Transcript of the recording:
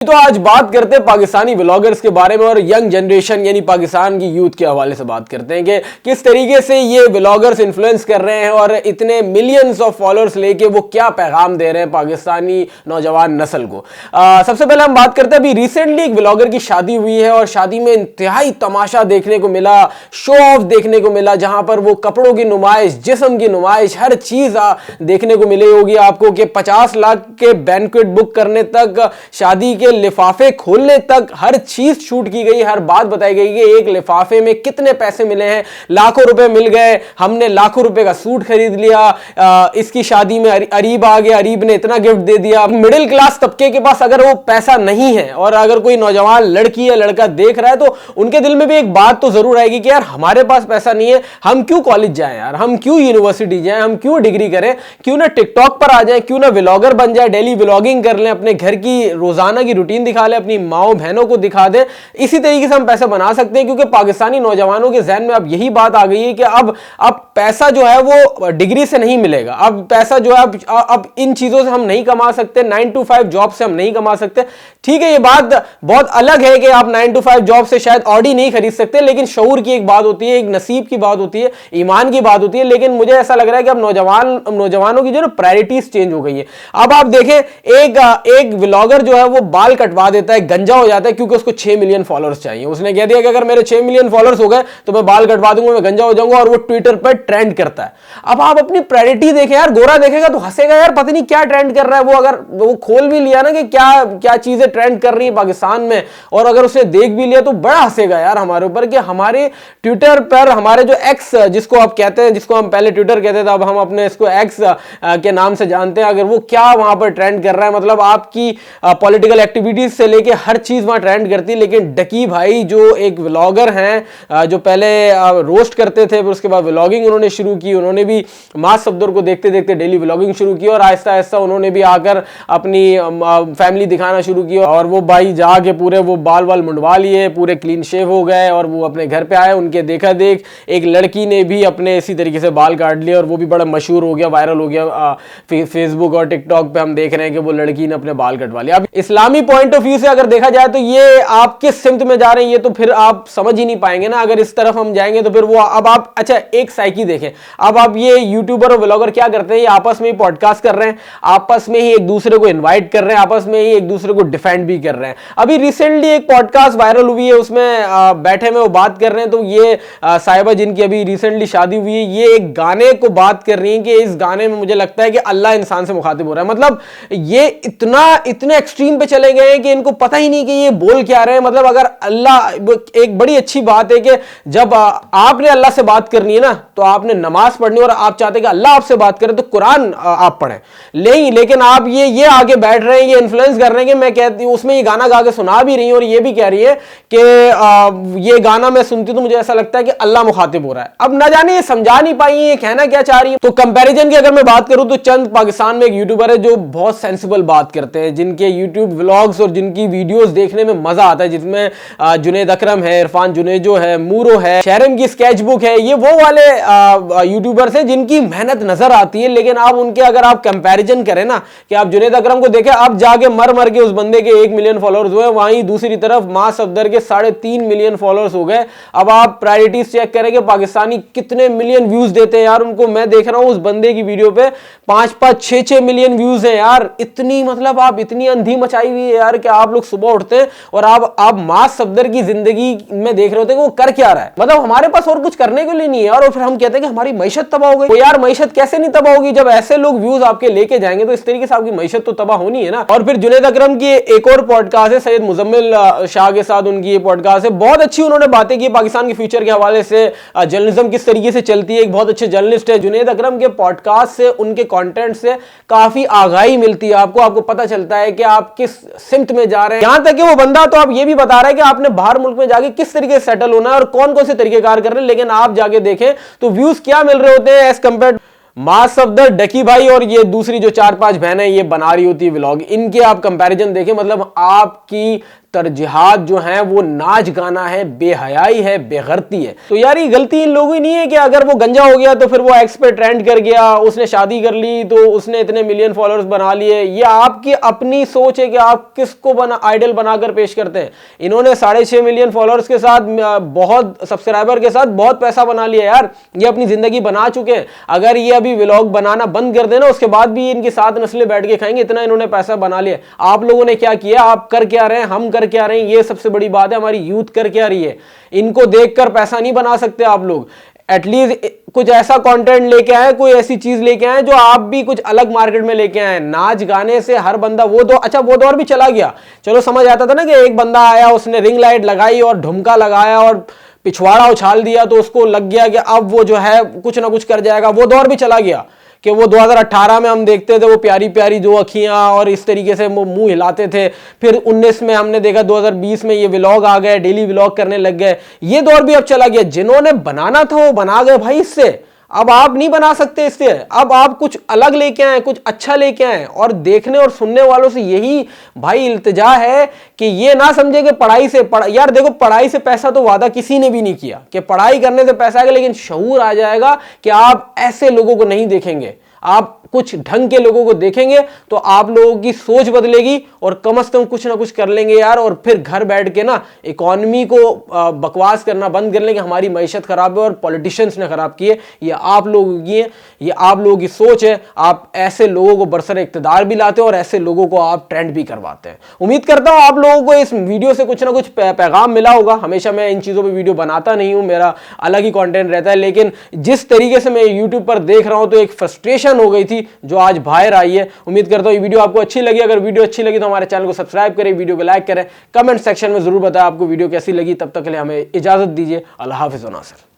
तो आज बात करते हैं पाकिस्तानी व्लॉगर्स के बारे में और यंग जनरेशन यानी पाकिस्तान की यूथ के हवाले से बात करते हैं कि किस तरीके से ये व्लॉगर्स इन्फ्लुएंस कर रहे हैं और इतने मिलियंस ऑफ फॉलोअर्स लेके वो क्या पैगाम दे रहे हैं पाकिस्तानी नौजवान नस्ल को। सबसे पहले हम बात करते हैं, अभी रिसेंटली एक व्लॉगर की शादी हुई है और शादी में इंतहाई तमाशा देखने को मिला, शो ऑफ देखने को मिला, जहां पर वो कपड़ों की नुमाइश, जिस्म की नुमाइश, हर चीज देखने को मिली होगी आपको कि 50 लाख के बैंक्वेट बुक करने तक, शादी के लिफाफे खोलने तक हर चीज शूट की गई, हर बात बताई गई कि एक लिफाफे में कितने पैसे मिले हैं, लाखों रुपए मिल गए, हमने लाखों रुपए का सूट खरीद लिया, इसकी शादी में अरीब आ गया, अरीब ने इतना गिफ्ट दे दिया। मिडिल क्लास तबके के पास अगर वो पैसा नहीं है और अगर कोई नौजवान लड़की या लड़का देख रहा है तो उनके दिल में भी एक बात तो जरूर आएगी कि यार हमारे पास पैसा नहीं है, हम क्यों कॉलेज जाएं यार, हम क्यों यूनिवर्सिटी जाएं, हम क्यों डिग्री करें, क्यों ना टिकटॉक पर आ जाएं, क्यों ना व्लॉगर बन जाए, डेली व्लॉगिंग कर लें, अपने घर की रोजाना की रूटीन दिखा ले, अपनी माओ बहनों को दिखा दे। इसी तरीके से हम पैसा बना सकते हैं क्योंकि पाकिस्तानी नौजवानों के जहन में अब यही बात आ गई है कि अब पैसा जो है वो डिग्री से नहीं मिलेगा, अब पैसा जो है अब इन चीजों से हम नहीं कमा सकते, 9 to 5 जॉब से हम नहीं कमा सकते। ठीक है, ये बात बहुत अलग है कि आप 9 to 5 जॉब से शायद ऑडी नहीं खरीद सकते, लेकिन शऊर की एक बात होती है, एक नसीब की बात होती है, ईमान की बात होती है। लेकिन मुझे ऐसा लग रहा है कि अब नौजवानों की जो ना प्रायोरिटीज चेंज हो गई है। अब आप देखें, एक व्लॉगर जो है वो बाल कटवा देता है, गंजा हो जाता है क्योंकि उसको 6 मिलियन फॉलोअर्स चाहिए। उसने कह दिया कि अगर मेरे 6 मिलियन फॉलोअर्स हो गए तो मैं बाल कटवा दूंगा, मैं गंजा हो जाऊंगा, और वो ट्विटर पर ट्रेंड करता है। अब आप अपनी प्रायोरिटी देखें यार, गोरा देखेगा तो हंसेगा यार, पता नहीं क्या ट्रेंड कर रहा है वो। अगर वो खोल भी लिया ना कि क्या क्या चीजें ट्रेंड कर रही है पाकिस्तान में, और अगर उसे देख भी लिया तो बड़ा हंसेगा यार हमारे ऊपर कि हमारे ट्विटर पर, हमारे जो एक्स जिसको आप कहते हैं, जिसको हम पहले ट्विटर कहते थे, अब हम अपने इसको एक्स के नाम से जानते हैं, अगर वो क्या वहां पर ट्रेंड कर रहा है, मतलब आपकी पॉलिटिकल एक्टिविटीज से लेके हर चीज वहां ट्रेंड करती है। लेकिन डकी भाई जो एक व्लॉगर हैं, जो पहले रोस्ट करते थे, फिर उसके बाद व्लॉगिंग उन्होंने शुरू की, उन्होंने भी मास सफदर को देखते देखते डेली व्लॉगिंग शुरू की और आहिस्ता आहिस्ता उन्होंने भी आकर अपनी फैमिली दिखाना शुरू की। और वो भाई जाके पूरे वो बाल वाल मुंडवा लिए, पूरे क्लीन शेव हो गए और वो अपने घर पे आए। उनके देखा देख एक लड़की ने भी अपने इसी तरीके से बाल काट लिए और वो भी बड़ा मशहूर हो गया, वायरल हो गया फेसबुक और टिकटॉक पे। हम देख रहे हैं कि वो लड़की ने अपने बाल कटवा लिया। अब इस्लामी पॉइंट ऑफ व्यू से अगर देखा जाए तो ये आप किस सिमत में जा रहे हैं ये तो फिर आप समझ ही नहीं पाएंगे ना। अगर इस तरफ हम जाएंगे तो फिर वो अब आप, अच्छा एक साइकी देखें, अब आप ये यूट्यूबर और व्लॉगर क्या करते हैं, ये आपस में ही पॉडकास्ट कर रहे हैं, आपस में ही एक दूसरे को इनवाइट कर रहे हैं, आपस में ही एक दूसरे को डिफेंड भी कर रहे हैं। अभी रिसेंटली एक पॉडकास्ट वायरल हुई है, उसमें बैठे में वो बात कर रहे हैं, तो ये साहिबा जिनकी अभी रिसेंटली शादी हुई है, ये एक गाने को बात कर रही है कि इस गाने में मुझे लगता है कि अल्लाह इंसान से मुखातिब हो रहा है। मतलब ये इतने एक्सट्रीम पे चले गए हैं कि इनको पता ही नहीं कि ये बोल क्या रहे हैं। मतलब अगर अल्लाह, एक बड़ी अच्छी बात है कि जब आपने अल्लाह से बात करनी है ना तो आपने नमाज पढ़नी, और आप चाहते हैं कि अल्लाह आपसे बात करे तो कुरान आप पढ़ें, लेकिन आप ये आगे बैठ रहे हैं, ये इन्फ्लुएंस कर रहे हैं कि मैं कहती हूं, उसमें ये गाना गा के सुना भी रही हूं और ये भी कह रही है कि ये गाना मैं सुनती हूं तो मुझे ऐसा लगता है कि अल्लाह मुखातिब हो रहा है। अब ना जाने ये समझा नहीं पाई ये कहना क्या चाह रही है। तो कंपैरिजन की अगर मैं बात करूं तो चंद पाकिस्तान में एक यूट्यूबर है जो बहुत सेंसिबल बात करते हैं, जिनके यूट्यूब व्लॉग्स और जिनकी वीडियोस देखने में मजा आता है, जिसमें जुनैद अकरम है, इरफान जुनेजो है, मूरो है, शहरम की स्केच बुक है, ये वो वाले यूट्यूबर्स हैं जिनकी मेहनत नजर आती है। लेकिन आप उनके अगर आप कंपैरिजन करें ना कि आप जुनैद अकरम को देखें, आप जाके मर के उस बंदे के 1 मिलियन फॉलोअर्स हुए, वहीं दूसरी तरफ मां सफदर के 3.5 मिलियन फॉलोअर्स हो गए। अब आप प्रायोरिटीज चेक करें कि पाकिस्तानी कितने मिलियन व्यूज देते हैं यार उनको। मैं देख रहा हूं उस बंदे की वीडियो पे 5-5, 6-6 मिलियन व्यूज है यार। इतनी, मतलब आप इतनी अंधी मचाई हुई है यार कि आप लोग सुबह उठते हैं और आप मां सफदर की जिंदगी में देख रहे होते हैं कि वो कर क्या रहा है। मतलब हमारे पास और कुछ करने के लिए नहीं है और फिर हम कहते हैं कि हमारी मईशत तबाह हो गई। तो यार मईशत कैसे नहीं तबाह होगी, जब ऐसे लोग व्यूज आपके लेके जाएंगे तो इस तरीके से आपकी मईशत तो तबाह होनी है ना। और फिर जुनैद अकरम की एक और पॉडकास्ट है सैयद मुजम्मिल शाह के साथ, उनकी ये पॉडकास्ट है, बहुत अच्छी उन्होंने बातें की पाकिस्तान के फ्यूचर के हवाले से, जर्नलिज्म किस तरीके से चलती है। एक बहुत अच्छे जर्नलिस्ट है जुनैद अकरम के पॉडकास्ट से, उनके कंटेंट से काफी आगाही मिलती है आपको पता चलता है कि आप किस सिमत में जा रहे हैं। यहां तक कि वो बंदा तो आप ये भी बता रहा है कि आपने बाहर मुल्क में जाके किस तरीके से सेटल होना है और कौन कौन से तरीकेकार कर रहे हैं। लेकिन आप जाके देखें तो व्यूज क्या मिल रहे होते हैं एज कंपेयर मां सफदर, डकी भाई और ये दूसरी जो 4-5 बहनें ये बना रही होती है व्लॉग, इनके आप कंपैरिजन देखें, मतलब आपकी तरजीहात जो हैं वो नाच गाना है, बेहयाई है, बेगैरती है। तो यार ये गलती इन लोगों की नहीं है कि अगर वो गंजा हो गया तो फिर वो एक्स पे ट्रेंड कर गया, उसने शादी कर ली तो उसने इतने मिलियन फॉलोअर्स बना लिए। ये आपकी अपनी सोच है कि आप किसको आइडल बनाकर पेश करते हैं। इन्होंने 6.5 मिलियन फॉलोअर्स के साथ, बहुत सब्सक्राइबर के साथ बहुत पैसा बना लिया यार, ये अपनी जिंदगी बना चुके हैं। अगर ये अभी व्लॉग बनाना बंद कर देना उसके बाद भी इनकी 7 नस्लें बैठ के खाएंगे, इतना इन्होंने पैसा बना लिया। आप लोगों ने क्या किया, आप कर क्या रहे हैं, हम कर क्या रहे हैं, ये सबसे बड़ी बात है। हमारी यूथ कर क्या रही है, इनको देखकर पैसा नहीं बना सकते आप लोग। एटलीस्ट कुछ ऐसा कंटेंट लेके आए, कोई ऐसी चीज लेके आए जो आप भी कुछ अलग मार्केट में लेके आए। नाच गाने से हर बंदा वो दौर भी चला गया। चलो समझ आता था ना कि एक बंदा आया, उसने रिंग लाइट लगाई और ढुमका लगाया और पिछवाड़ा उछाल दिया तो उसको लग गया कि अब वो जो है कुछ ना कुछ कर जाएगा। वो दौर भी चला गया कि वो 2018 में हम देखते थे वो प्यारी प्यारी दो अखियां और इस तरीके से वो मुंह हिलाते थे। फिर 19 में हमने देखा, 2020 में ये व्लॉग आ गए, डेली व्लॉग करने लग गए। ये दौर भी अब चला गया। जिन्होंने बनाना था वो बना गए भाई, इससे अब आप नहीं बना सकते। इससे अब आप कुछ अलग लेके आए, कुछ अच्छा लेके आए। और देखने और सुनने वालों से यही भाई इल्तिजा है कि ये ना समझे कि पढ़ाई से यार देखो, पढ़ाई से पैसा तो वादा किसी ने भी नहीं किया कि पढ़ाई करने से पैसा आएगा, लेकिन शऊर आ जाएगा कि आप ऐसे लोगों को नहीं देखेंगे, आप कुछ ढंग के लोगों को देखेंगे तो आप लोगों की सोच बदलेगी और कम से कम कुछ ना कुछ कर लेंगे यार। और फिर घर बैठ के ना इकोनॉमी को बकवास करना बंद कर लेंगे, हमारी मईशत खराब है और पॉलिटिशियंस ने खराब की है। ये आप लोगों की है, ये आप लोगों की सोच है। आप ऐसे लोगों को बरसर इक़्तिदार भी लाते हो और ऐसे लोगों को आप ट्रेंड भी करवाते हैं। उम्मीद करता हूं आप लोगों को इस वीडियो से कुछ ना कुछ पैगाम मिला होगा। हमेशा मैं इन चीज़ों पर वीडियो बनाता नहीं हूँ, मेरा अलग ही कॉन्टेंट रहता है, लेकिन जिस तरीके से मैं यूट्यूब पर देख रहा हूँ तो एक फ्रस्ट्रेशन हो गई थी जो आज बाहर आई है। उम्मीद करता हूं ये वीडियो आपको अच्छी लगी। अगर वीडियो अच्छी लगी तो हमारे चैनल को सब्सक्राइब करें, वीडियो को लाइक करें, कमेंट सेक्शन में जरूर बताएं आपको वीडियो कैसी लगी। तब तक के लिए हमें इजाजत दीजिए। अल्लाह हाफिज़। नासिर।